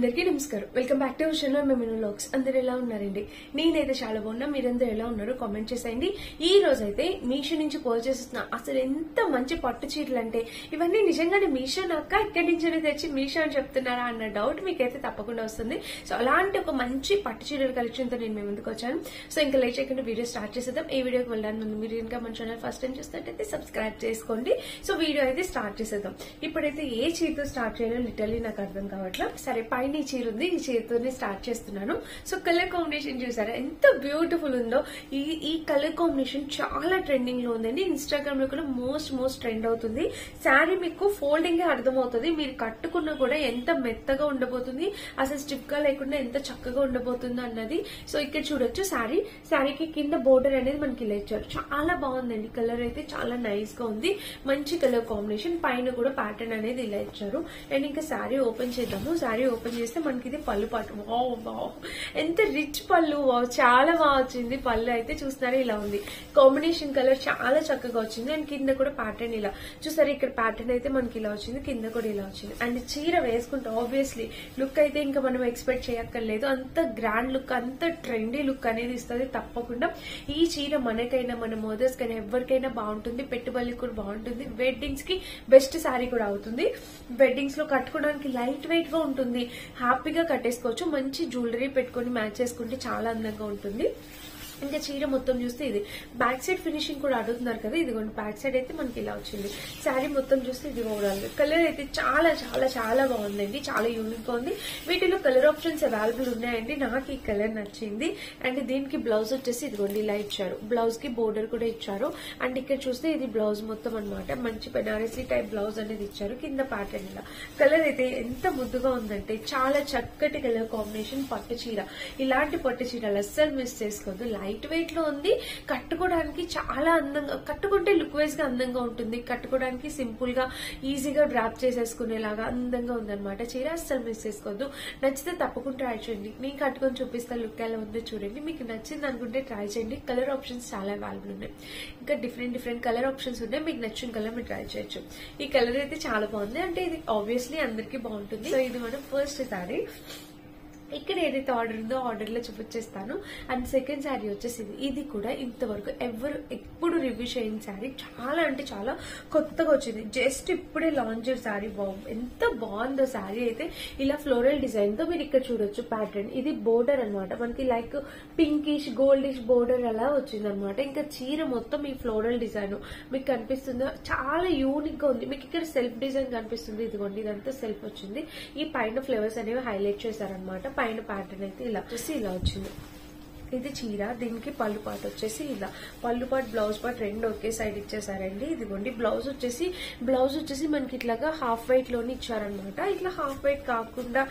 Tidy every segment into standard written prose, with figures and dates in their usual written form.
అందరికీ నమస్కారం. Welcome back to channel Memino vlogs. అందరు ఎలా ఉన్నారండి? నేనైతే చాలా బాగున్నా. మీరందరూ ఎలా ఉన్నారో కామెంట్ చేసేయండి. ఈ రోజు అయితే మీషో నుంచి పర్చేస్ చేస్తున్నా. అసలు ఎంత మంచి పట్టు చీరలు అంటే ఇవన్నీ నిజంగానే మీషో నాక ఇక్కడి నుంచి తెచ్చి మీషో అని చెప్తున్నారా అన్న డౌట్ మీకైతే తప్పకుండా వస్తుంది. సో అలాంటి ఒక మంచి పట్టు చీరల కలెక్షన్ తో నేను మీ ముందుకు వచ్చాను. సో ఇంకా లేట్ చేయకుండా వీడియో స్టార్ట్ చేసేద్దాం. ఈ వీడియోకి వెళ్ళడానికి ముందు మీరు ఇంకా మన ఛానల్ ఫస్ట్ టైం చూస్తున్నట్టయితే సబ్స్క్రైబ్ చేసుకోండి. సో వీడియో అయితే స్టార్ట్ చేసేద్దాం. ఇప్పుడైతే ఏ చీరతో స్టార్ట్ చేయాలో లిటరల్లీ నాకు అర్థం కావట్లేదు. సరే, పైన ఈ చీర ఉంది, ఈ చీరతోనే స్టార్ట్ చేస్తున్నాను. సో కలర్ కాంబినేషన్ చూసారా ఎంత బ్యూటిఫుల్ ఉందో. ఈ కలర్ కాంబినేషన్ చాలా ట్రెండింగ్ లో ఉందండి. ఇన్స్టాగ్రామ్ లో కూడా మోస్ట్ ట్రెండ్ అవుతుంది. శారీ మీకు ఫోల్డింగ్ అర్థమవుతుంది. మీరు కట్టుకున్నా కూడా ఎంత మెత్తగా ఉండబోతుంది, అసలు స్టిఫ్ గా లేకుండా ఎంత చక్కగా ఉండబోతుందో అన్నది. సో ఇక్కడ చూడొచ్చు శారీకి కింద బోర్డర్ అనేది మనకి ఇలా ఇచ్చారు. చాలా బాగుందండి. కలర్ అయితే చాలా నైస్ గా ఉంది. మంచి కలర్ కాంబినేషన్. పైన కూడా ప్యాటర్న్ అనేది ఇలా ఇచ్చారు. అండ్ ఇంకా శారీ ఓపెన్ చేద్దాము. శారీ ఓపెన్ చేస్తే మనకి ఇది పళ్ళు పాటు. వావ్ ఎంత రిచ్ పళ్ళు. చాలా బాగా వచ్చింది. పళ్ళు అయితే చూస్తున్నారా ఇలా ఉంది. కాంబినేషన్ కలర్ చాలా చక్కగా వచ్చింది. అండ్ కింద కూడా ప్యాటర్న్ ఇలా చూసారు. ఇక్కడ ప్యాటర్న్ అయితే మనకి ఇలా వచ్చింది, కింద కూడా ఇలా వచ్చింది. అండ్ చీర వేసుకుంటే ఆబ్వియస్లీ లుక్ అయితే ఇంకా మనం ఎక్స్పెక్ట్ చేయక్కర్లేదు. అంత గ్రాండ్ లుక్, అంత ట్రెండీ లుక్ అనేది ఇస్తుంది తప్పకుండా. ఈ చీర మనకైనా మన మదర్స్ కైనా ఎవరికైనా బాగుంటుంది. పెట్టుబడికి కూడా బాగుంటుంది. వెడ్డింగ్స్ కి బెస్ట్ శారీ కూడా అవుతుంది. వెడ్డింగ్స్ లో కట్టుకోవడానికి లైట్ వెయిట్ గా ఉంటుంది. హ్యాపీగా కట్టేసుకోవచ్చు. మంచి జ్యువెలరీ పెట్టుకుని మ్యాచ్ చేసుకుంటే చాలా అందంగా ఉంటుంది. ఇంకా చీర మొత్తం చూస్తే ఇది బ్యాక్ సైడ్ ఫినిషింగ్ కూడా అడుగుతున్నారు కదా. ఇదిగోండి బ్యాక్ సైడ్ అయితే మనకి ఇలా వచ్చింది. శారీ మొత్తం చూస్తే ఇది ఓవరాల్ కలర్ అయితే చాలా చాలా చాలా బాగుందండి. చాలా యూనిక్ గా ఉంది. వీటిలో కలర్ ఆప్షన్స్ అవైలబుల్ ఉన్నాయండి. నాకు ఈ కలర్ నచ్చింది. అండ్ దీనికి బ్లౌజ్ వచ్చేసి ఇదిగోండి ఇలా ఇచ్చారు. బ్లౌజ్ కి బోర్డర్ కూడా ఇచ్చారు. అండ్ ఇక్కడ చూస్తే ఇది బ్లౌజ్ మొత్తం అనమాట. మంచి బెనారసీ టైప్ బ్లౌజ్ అనేది ఇచ్చారు. కింద ప్యాటర్న్ ఇలా. కలర్ అయితే ఎంత ముద్దుగా ఉందంటే చాలా చక్కటి కలర్ కాంబినేషన్. పట్టు చీర, ఇలాంటి పట్టు చీరలు అస్సలు మిస్ చేసుకోవద్దు. లైట్ వెయిట్ లో ఉంది. కట్టుకోవడానికి చాలా అందంగా, కట్టుకుంటే లుక్ వైజ్ గా అందంగా ఉంటుంది. కట్టుకోవడానికి సింపుల్ గా ఈజీగా డ్రాప్ చేసేసుకునేలాగా అందంగా ఉందన్నమాట చీర. అస్సలు మిస్ చేసుకోవద్దు. నచ్చితే తప్పకుండా ట్రై చేయండి. నేను కట్టుకొని చూపిస్తా లుక్ ఎలా ఉందో చూడండి. మీకు నచ్చింది అనుకుంటే ట్రై చేయండి. కలర్ ఆప్షన్స్ చాలా అవైలబుల్ ఉన్నాయి. ఇంకా డిఫరెంట్ కలర్ ఆప్షన్స్ ఉన్నాయి. మీకు నచ్చిన కలర్ మీరు ట్రై చేయొచ్చు. ఈ కలర్ అయితే చాలా బాగుంది. అంటే ఇది ఆబ్వియస్లీ అందరికీ బాగుంటుంది. సో ఇది మనం ఫస్ట్ సారీ. ఇక్కడ ఏదైతే ఆర్డర్ ఉందో ఆర్డర్ లో చూపించేస్తాను. అండ్ సెకండ్ శారీ వచ్చేసి ఇది కూడా ఇంతవరకు ఎప్పుడు రివ్యూ చేయని శారీ. చాలా అంటే చాలా కొత్తగా వచ్చింది. జస్ట్ ఇప్పుడే లాంచ్ శారీ. బాగుంది. ఎంత బాగుందో శారీ అయితే. ఇలా ఫ్లోరల్ డిజైన్ తో మీరు ఇక్కడ చూడొచ్చు ప్యాటర్న్. ఇది బోర్డర్ అనమాట. మనకి లైక్ పింకిష్ గోల్డిష్ బోర్డర్ అలా వచ్చింది అనమాట. ఇంకా చీర మొత్తం ఈ ఫ్లోరల్ డిజైన్ మీకు కనిపిస్తుందో చాలా యూనిక్ గా ఉంది. మీకు ఇక్కడ సెల్ఫ్ డిజైన్ కనిపిస్తుంది. ఇదిగోండి ఇదంతా సెల్ఫ్ వచ్చింది. ఈ పైన ఫ్లవర్స్ అనేవి హైలైట్ చేశారనమాట. పైన ప్యాటర్న్ అయితే ఇలా వచ్చేసి ఇలా వచ్చింది. ఇది చీర. దీనికి పళ్ళు పాటు వచ్చేసి ఇలా. పళ్ళు పాటు బ్లౌజ్ పాటు రెండు ఒకే సైడ్ ఇచ్చేసారండి. ఇదిగోండి బ్లౌజ్ వచ్చేసి మనకి ఇట్లాగా హాఫ్ వైట్ లోనే ఇచ్చారనమాట. ఇట్లా హాఫ్ వైట్ కాకుండా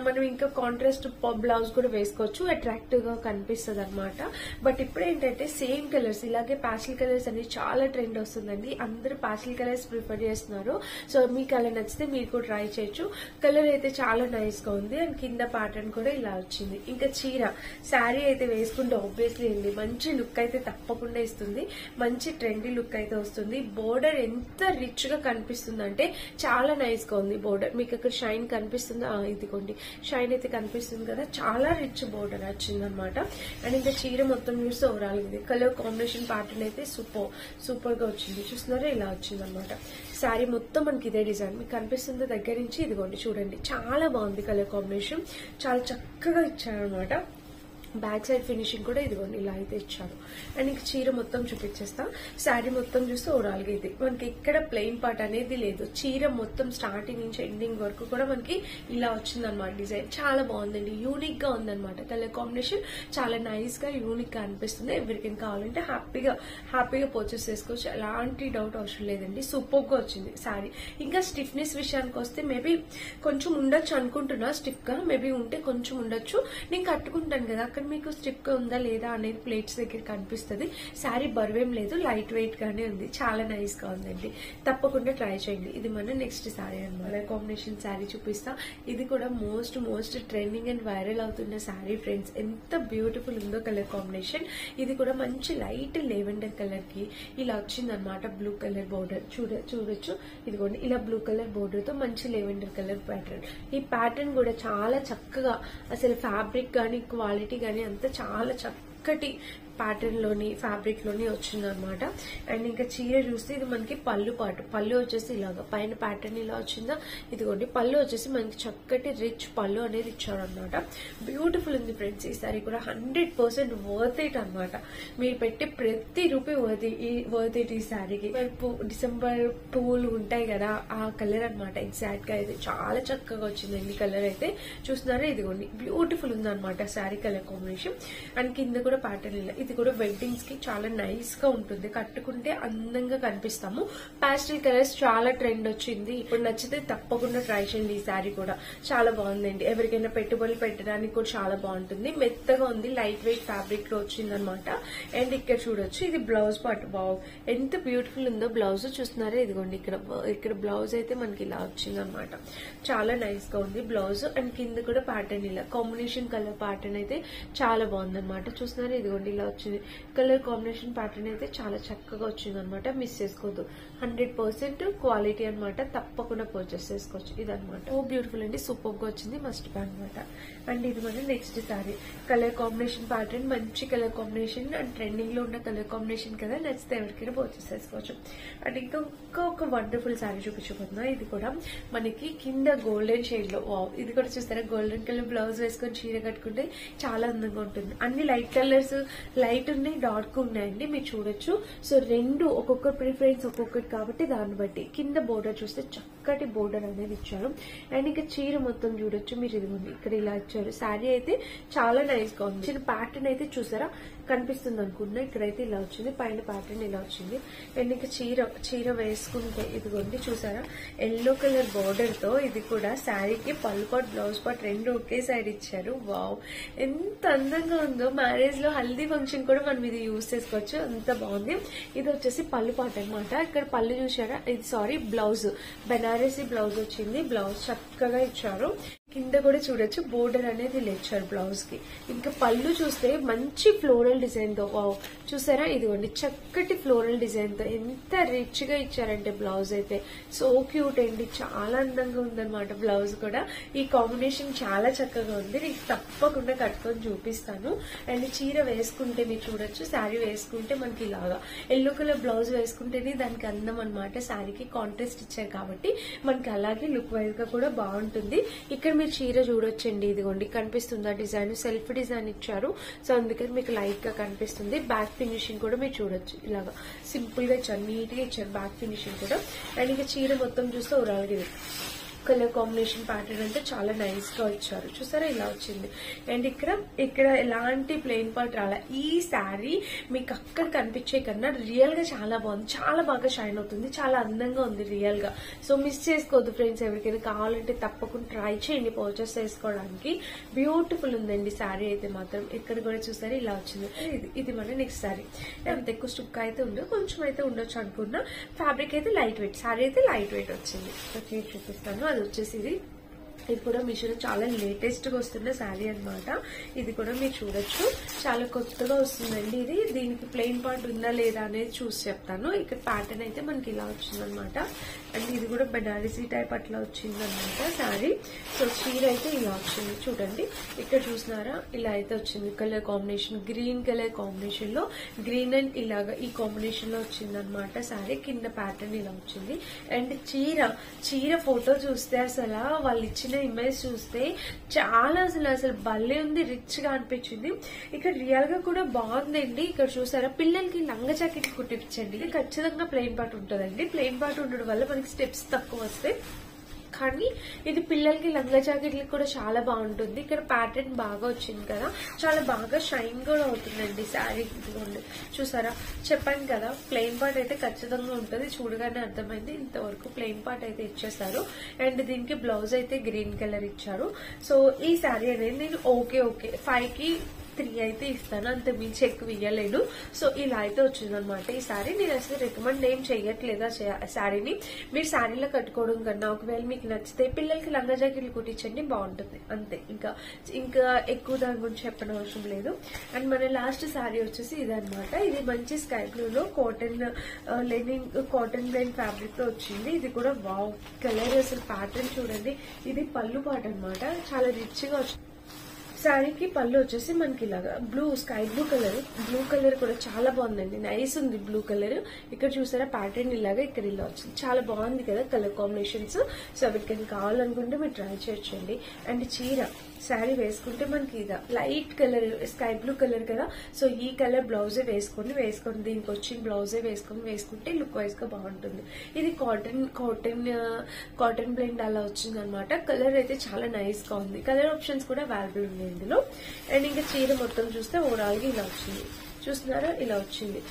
మనం ఇంకా కాంట్రాస్ట్ బ్లౌజ్ కూడా వేసుకోవచ్చు. అట్రాక్టివ్ గా కనిపిస్తుంది అనమాట. బట్ ఇప్పుడు ఏంటంటే సేమ్ కలర్స్, ఇలాగే ప్యాస్టల్ కలర్స్ అనేది చాలా ట్రెండ్ వస్తుందండి. అందరూ ప్యాస్టల్ కలర్స్ ప్రిఫర్ చేస్తున్నారు. సో మీకు అలా నచ్చితే మీరు కూడా ట్రై చేయొచ్చు. కలర్ అయితే చాలా నైస్ గా ఉంది. అండ్ కింద ప్యాటర్న్ కూడా ఇలా వచ్చింది. ఇంకా చీర శారీ అయితే వేసుకుంటే ఆబ్వియస్లీ అండి మంచి లుక్ అయితే తప్పకుండా ఇస్తుంది. మంచి ట్రెండీ లుక్ అయితే వస్తుంది. బోర్డర్ ఎంత రిచ్ గా కనిపిస్తుంది అంటే చాలా నైస్ గా ఉంది బోర్డర్. మీకు అక్కడ షైన్ కనిపిస్తుందా? ఇదిగోండి షైన్ అయితే కనిపిస్తుంది కదా. చాలా రిచ్ బోర్డర్ వచ్చింది అనమాట. అండ్ ఇంకా చీర మొత్తం చూస్తే ఓవరాల్ ఇది కలర్ కాంబినేషన్ ప్యాటర్న్ అయితే సూపర్ గా వచ్చింది. చూస్తున్నారా ఇలా వచ్చింది అనమాట. శారీ మొత్తం మనకి ఇదే డిజైన్ మీకు కనిపిస్తుంది దగ్గర నుంచి. ఇదిగోండి చూడండి చాలా బాగుంది కలర్ కాంబినేషన్. చాలా చక్కగా ఇచ్చారనమాట. బ్యాక్ సైడ్ ఫినిషింగ్ కూడా ఇదిగోండి ఇలా అయితే ఇచ్చారు. అండ్ ఇంక చీర మొత్తం చూపించేస్తా. శారీ మొత్తం చూస్తే ఓవరాల్ గా ఇది మనకి ఎక్కడ ప్లెయిన్ పార్ట్ అనేది లేదు. చీర మొత్తం స్టార్టింగ్ నుంచి ఎండింగ్ వరకు కూడా మనకి ఇలా వచ్చిందనమాట డిజైన్. చాలా బాగుందండి. యూనిక్ గా ఉందన్నమాట. కలర్ కాంబినేషన్ చాలా నైస్ గా యూనిక్ గా అనిపిస్తుంది. ఎవరికైనా కావాలంటే హ్యాపీగా పర్చేస్ చేసుకోవచ్చు. ఎలాంటి డౌట్ అవసరం లేదండి. సూపర్ గా వచ్చింది శారీ. ఇంకా స్టిఫ్నెస్ విషయానికి వస్తే మేబీ కొంచెం ఉండొచ్చు అనుకుంటున్నా. స్టిఫ్ గా మేబీ ఉంటే కొంచెం ఉండొచ్చు. నేను కట్టుకుంటాను కదా, అక్కడ మీకు స్టిప్ ఉందా లేదా అనేది ప్లేట్స్ దగ్గర కనిపిస్తుంది. శారీ బరువేం లేదు, లైట్ వెయిట్ గానే ఉంది, చాలా నైస్ గా ఉందండి. తప్పకుండా ట్రై చేయండి. ఇది మన నెక్స్ట్ శారీ అన్నమాట. కాంబినేషన్ శారీ చూపిస్తా. ఇది కూడా మోస్ట్ ట్రెండింగ్ అండ్ వైరల్ అవుతున్న శారీ ఫ్రెండ్స్. ఎంత బ్యూటిఫుల్ ఉందో కలర్ కాంబినేషన్. ఇది కూడా మంచి లైట్ లెవెండర్ కలర్ కి ఇలా వచ్చిందనమాట. బ్లూ కలర్ బోర్డర్ చూడొచ్చు. ఇదిగోండి ఇలా బ్లూ కలర్ బోర్డర్ తో మంచి లెవెండర్ కలర్ ప్యాటర్న్. ఈ ప్యాటర్న్ కూడా చాలా చక్కగా, అసలు ఫ్యాబ్రిక్ గానీ క్వాలిటీ గానీ అంతా చాలా చక్కటి ప్యాటర్న్ లోని ఫ్యాబ్రిక్ లోని వచ్చిందనమాట. అండ్ ఇంకా చీర చూస్తే ఇది మనకి పళ్ళు పాటు. పళ్ళు వచ్చేసి ఇలాగా పైన ప్యాటర్న్ ఇలా వచ్చిందా, ఇదిగోండి పళ్ళు వచ్చేసి మనకి చక్కటి రిచ్ పళ్ళు అనేది ఇచ్చారనమాట. బ్యూటిఫుల్ ఉంది ఫ్రెండ్స్. ఈ సారీ కూడా 100% వర్త్ ఇట్ అనమాట. మీరు పెట్టే ప్రతి రూపీ వర్త్ ఇట్ ఈ శారీకి. డిసెంబర్ పువ్వులు ఉంటాయి కదా, ఆ కలర్ అనమాట ఎగ్జాక్ట్ గా. అయితే చాలా చక్కగా వచ్చిందండి కలర్ అయితే. చూస్తున్నారా, ఇదిగోండి బ్యూటిఫుల్ ఉంది అనమాట శారీ కలర్ కాంబినేషన్. అండ్ కింద కూడా ప్యాటర్న్ ఇలా. ఇది కూడా వెడ్డింగ్స్ కి చాలా నైస్ గా ఉంటుంది, కట్టుకుంటే అందంగా కనిపిస్తాము. పాస్టల్ కలర్స్ చాలా ట్రెండ్ వచ్చింది. ఇప్పుడు నచ్చితే తప్పకుండా ట్రై చేయండి. ఈ శారీ కూడా చాలా బాగుందండి. ఎవరికైనా పెట్టుబడులు పెట్టడానికి కూడా చాలా బాగుంటుంది. మెత్తగా ఉంది, లైట్ వెయిట్ ఫ్యాబ్రిక్ లో వచ్చింది అనమాట. అండ్ ఇక్కడ చూడొచ్చు, ఇది బ్లౌజ్ పార్ట్. వావ్, ఎంత బ్యూటిఫుల్ ఉందో బ్లౌజ్. చూస్తున్నారా, ఇదిగోండి ఇక్కడ బ్లౌజ్ అయితే మనకి ఇలా వచ్చింది అనమాట. చాలా నైస్ గా ఉంది బ్లౌజ్. అండ్ కింద కూడా ప్యాటర్న్ ఇలా కాంబినేషన్ కలర్ ప్యాటర్న్ అయితే చాలా బాగుంది అనమాట. చూస్తున్నారా, ఇదిగోండి ఇలా వచ్చింది కలర్ కాంబినేషన్ ప్యాటర్న్ అయితే చాలా చక్కగా వచ్చింది అనమాట. మిస్ చేసుకోవద్దు, 100% క్వాలిటీ అనమాట. తప్పకుండా పర్చేస్ చేసుకోవచ్చు. ఇదనమాట. ఓ బ్యూటిఫుల్ అండి, సూపర్ గా వచ్చింది, మస్ట్ బై అనమాట. అండ్ ఇది మన next sorry. Colour combination pattern, మంచి కలర్ కాంబినేషన్ అండ్ ట్రెండింగ్ లో ఉన్న కలర్ కాంబినేషన్ కదా, నచ్చితే ఎవరికైనా పర్చేస్ చేసుకోవచ్చు. అండ్ ఇంకా ఒక వండర్ఫుల్ సారీ చూపించబోతున్నా. ఇది కూడా మనకి కింద గోల్డెన్ షేడ్ లో. వావ్, ఇది కూడా చూస్తారా, గోల్డెన్ కలర్ బ్లౌజ్ వేసుకొని చీర కట్టుకుంటే చాలా అందంగా ఉంటుంది. అన్ని లైట్ కలర్స్, లైట్ ఉన్నాయి, డార్క్ ఉన్నాయండి, మీరు చూడొచ్చు. సో రెండు ఒక్కొక్క ప్రిఫరెన్స్ ఒక్కొక్కటి కాబట్టి దాన్ని బట్టి. కింద బోర్డర్ చూస్తే చక్కటి బోర్డర్ అనేది ఇచ్చారు. అండ్ ఇంకా చీర మొత్తం చూడొచ్చు మీరు. ఇదిగోండి ఇక్కడ ఇలా ఇచ్చారు. శారీ అయితే చాలా నైస్ గా ఉంది. చిన్న ప్యాటర్న్ అయితే చూసారా కనిపిస్తుంది అనుకున్నా. ఇక్కడైతే ఇలా వచ్చింది, పైన ప్యాటర్న్ ఇలా వచ్చింది. అండ్ ఇంకా చీర వేసుకుంటే ఇదిగోండి చూసారా, ఎల్లో కలర్ బోర్డర్ తో. ఇది కూడా శారీకి పళ్ళు పాట్ బ్లౌజ్ పాట్ రెండు ఒకే సైడ్ ఇచ్చారు. వావ్, ఎంత అందంగా ఉందో. మ్యారేజ్ లో హల్దీ ఫంక్షన్ కూడా మనం ఇది యూజ్ చేసుకోవచ్చు, అంత బాగుంది. ఇది వచ్చేసి పళ్ళు పాట అనమాట. ఇక్కడ పళ్ళు చూసారా, ఇది బ్లౌజ్, బెనారసీ బ్లౌజ్ వచ్చింది. బ్లౌజ్ చక్కగా ఇచ్చారు. కింద కూడా చూడొచ్చు బోర్డర్ అనేది ఇలా ఇచ్చారు బ్లౌజ్ కి. ఇంకా పళ్ళు చూస్తే మంచి ఫ్లోరల్ డిజైన్ తో. వావ్, చూసారా, ఇదిగోండి చక్కటి ఫ్లోరల్ డిజైన్ తో ఎంత రిచ్ గా ఇచ్చారంటే బ్లౌజ్ అయితే. సో క్యూట్ అండి, చాలా అందంగా ఉందన్నమాట బ్లౌజ్ కూడా. ఈ కాంబినేషన్ చాలా చక్కగా ఉంది. నీకు తప్పకుండా కట్టుకొని చూపిస్తాను. అండ్ చీర వేసుకుంటే మీరు చూడొచ్చు, శారీ వేసుకుంటే మనకి ఇలాగా ఎల్లో కలర్ బ్లౌజ్ వేసుకుంటేనే దానికి అందం అనమాట. శారీకి కాంట్రాస్ట్ ఇచ్చారు కాబట్టి మనకి అలాగే లుక్ వైజ్ గా కూడా బాగుంటుంది. ఇక్కడ మీరు చీర చూడొచ్చండి, ఇదిగోండి కనిపిస్తుందా డిజైన్, సెల్ఫ్ డిజైన్ ఇచ్చారు. సో అందుకని మీకు లైట్ గా కనిపిస్తుంది. బ్యాక్ ఫినిషింగ్ కూడా మీరు చూడొచ్చు, ఇలాగా సింపుల్ గా ఇచ్చారు, నీట్ గా ఇచ్చారు బ్యాక్ ఫినిషింగ్ కూడా. అండ్ ఇక చీర మొత్తం చూస్తే ఓవరాల్ గా కలర్ కాంబినేషన్ ప్యాటర్న్ అంటే చాలా నైస్ గా ఇచ్చారు. చూసారా, ఇలా వచ్చింది. అండ్ ఇక్కడ ఎలాంటి ప్లెయిన్ పార్ట్ రాలే. ఈ శారీ మీకు అక్కడ కనిపించే కన్నా రియల్ గా చాలా బాగుంది, చాలా బాగా షైన్ అవుతుంది, చాలా అందంగా ఉంది రియల్ గా. సో మిస్ చేసుకోవద్దు ఫ్రెండ్స్. ఎవరికైనా కావాలంటే తప్పకుండా ట్రై చేయండి పర్చేస్ చేసుకోవడానికి. బ్యూటిఫుల్ ఉందండి శారీ అయితే మాత్రం. ఇక్కడ కూడా చూసారా, ఇలా వచ్చింది. ఇది మన నెక్స్ట్ శారీ. అంత ఎక్కువ స్టిక్ అయితే ఉండదు, కొంచెం అయితే ఉండొచ్చు అనుకున్నా. ఫ్యాబ్రిక్ అయితే లైట్ వెయిట్, శారీ అయితే లైట్ వెయిట్ వచ్చింది. చూపిస్తాను. అది వచ్చేసి ఇది కూడా మీషోలో చాలా లేటెస్ట్ గా వస్తున్న శారీ అనమాట. ఇది కూడా మీరు చూడొచ్చు, చాలా కొత్తగా వస్తుందండి ఇది. దీనికి ప్లెయిన్ పార్ట్ ఉందా లేదా అనేది చూసి చెప్తాను. ఇక్కడ ప్యాటర్న్ అయితే మనకి ఇలా వచ్చిందనమాట. అండ్ ఇది కూడా బెనారసీ టైప్ అట్లా వచ్చిందనమాట శారీ. సో చీర అయితే ఇలా వచ్చింది చూడండి. ఇక్కడ చూసినారా, ఇలా అయితే వచ్చింది colour combination. Green colour combination లో గ్రీన్ అండ్ ఇలాగా ఈ కాంబినేషన్ లో వచ్చిందనమాట శారీ. కింద ప్యాటర్న్ ఇలా వచ్చింది. అండ్ చీర ఫోటో చూస్తే అసలు వాళ్ళు ఇచ్చిన ఇమేజ్ చూస్తే చాలా అసలు భలే ఉంది, రిచ్ గా అనిపించింది. ఇక్కడ రియల్ గా కూడా బాగుందండి. ఇక్కడ చూసారా, పిల్లలకి లంగా జాకెట్ కుట్టించండి. ఇది ఖచ్చితంగా ప్లెయిన్ పార్ట్ ఉంటుందండి. ప్లెయిన్ పార్ట్ ఉండడం వల్ల మనకి స్టెప్స్ తక్కువ వస్తాయి, కానీ ఇది పిల్లలకి లంగా జాకెట్లకి కూడా చాలా బాగుంటుంది. ఇక్కడ ప్యాటర్న్ బాగా వచ్చింది కదా, చాలా బాగా షైన్ కూడా అవుతుందండి శారీ. ఇదిగోండి చూసారా, చెప్పాను కదా ప్లెయిన్ పార్ట్ అయితే ఖచ్చితంగా ఉంటుంది. చూడగానే అర్థమైంది. ఇంతవరకు ప్లెయిన్ పార్ట్ అయితే ఇచ్చేసారు. అండ్ దీనికి బ్లౌజ్ అయితే గ్రీన్ కలర్ ఇచ్చారు. సో ఈ శారీ అనేది నేను ఓకే 5కి 3 అయితే ఇస్తాను, అంత మించి ఎక్కువ ఇవ్వలేను. సో ఇలా అయితే వచ్చిందనమాట ఈ శారీ. నేను అసలు రికమెండ్ ఏం చెయ్యట్లేదు ఆ శారీని. మీరు శారీలో కట్టుకోవడం కన్నా ఒకవేళ మీకు నచ్చితే పిల్లలకి లంగా జాకెట్లు కుట్టించండి, బాగుంటుంది అంతే. ఇంకా ఎక్కువ దాని గురించి చెప్పనవసరం లేదు. అండ్ మన లాస్ట్ శారీ వచ్చేసి ఇదనమాట. ఇది మంచి స్కై బ్లూ లో కాటన్ లెనిన్ ఫ్యాబ్రిక్ లో వచ్చింది. ఇది కూడా వావ్ కలర్, అసలు ప్యాటర్న్ చూడండి. ఇది పళ్ళు పాట అనమాట, చాలా రిచ్ గా వచ్చింది. శారీకి పళ్ళు వచ్చేసి మనకి ఇలాగా స్కై బ్లూ కలర్ కూడా చాలా బాగుందండి, నైస్ ఉంది బ్లూ కలర్. ఇక్కడ చూసారా ప్యాటర్న్ ఇలాగా, ఇక్కడ ఇలా వచ్చింది, చాలా బాగుంది కదా కలర్ కాంబినేషన్స్. సో ఎవరికైనా కావాలనుకుంటే మీరు ట్రై చేయొచ్చండి. అండ్ చీర శారీ వేసుకుంటే మనకి ఇదా light colour sky blue colour కదా, సో ఈ కలర్ బ్లౌజే వేసుకొని దీనికి వచ్చిన బ్లౌజే వేసుకుంటే లుక్ వైజ్ గా బాగుంటుంది. ఇది కాటన్ బ్లెండ్ అలా వచ్చింది అనమాట. కలర్ అయితే చాలా నైస్ గా ఉంది. కలర్ ఆప్షన్స్ కూడా అవైలబుల్ ఉన్నాయి ఇందులో. అండ్ ఇంకా చీర మొత్తం చూస్తే ఓవరాల్ గా ఇలా వచ్చింది, చూస్తున్నారా ఇలా వచ్చింది.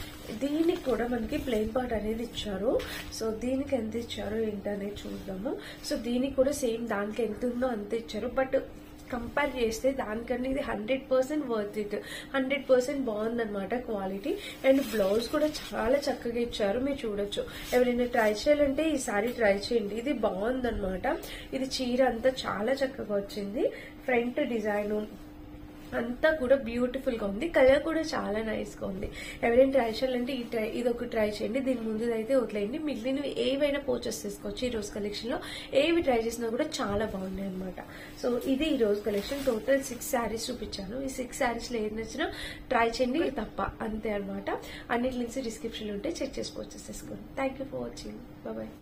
దీనికి కూడా మనకి ప్లెయిన్ పార్ట్ అనేది ఇచ్చారు. సో దీనికి ఎంత ఇచ్చారో ఏంటనేది చూద్దాము. సో దీనికి కూడా సేమ్ దానికి ఎంత ఉందో అంత ఇచ్చారు. బట్ కంపేర్ చేస్తే దానికన్నా ఇది 100% వర్త్ ఇట్, 100% బాగుందన్నమాట క్వాలిటీ. అండ్ బ్లౌజ్ కూడా చాలా చక్కగా ఇచ్చారు, మీరు చూడొచ్చు. ఎవరైనా ట్రై చేయాలంటే ఈ సారీ ట్రై చేయండి, ఇది బాగుందన్నమాట. ఇది చీర అంతా చాలా చక్కగా వచ్చింది. ఫ్రంట్ డిజైన్ అంతా కూడా బ్యూటిఫుల్ గా ఉంది. కలర్ కూడా చాలా నైస్ గా ఉంది. ఎవరైనా ట్రై చేయాలంటే ఇది ఒక ట్రై చేయండి. దీని ముందు అయితే వదిలేయండి, మిగిలినవి ఏవైనా పర్చేస్ చేసుకోవచ్చు. ఈ రోజు కలెక్షన్ లో ఏవి ట్రై చేసినా కూడా చాలా బాగున్నాయి అనమాట. సో ఇది ఈ రోజు కలెక్షన్. టోటల్ 6 శారీస్ చూపించాను. ఈ 6 శారీస్ లో ఏది నచ్చినా ట్రై చేయండి తప్ప, అంతే అనమాట. అన్నిటి లింక్స్ డిస్క్రిప్షన్ లో ఉంటే చెక్ చేసి పర్చేస్ చేసుకోండి. Thank you for watching. Bye.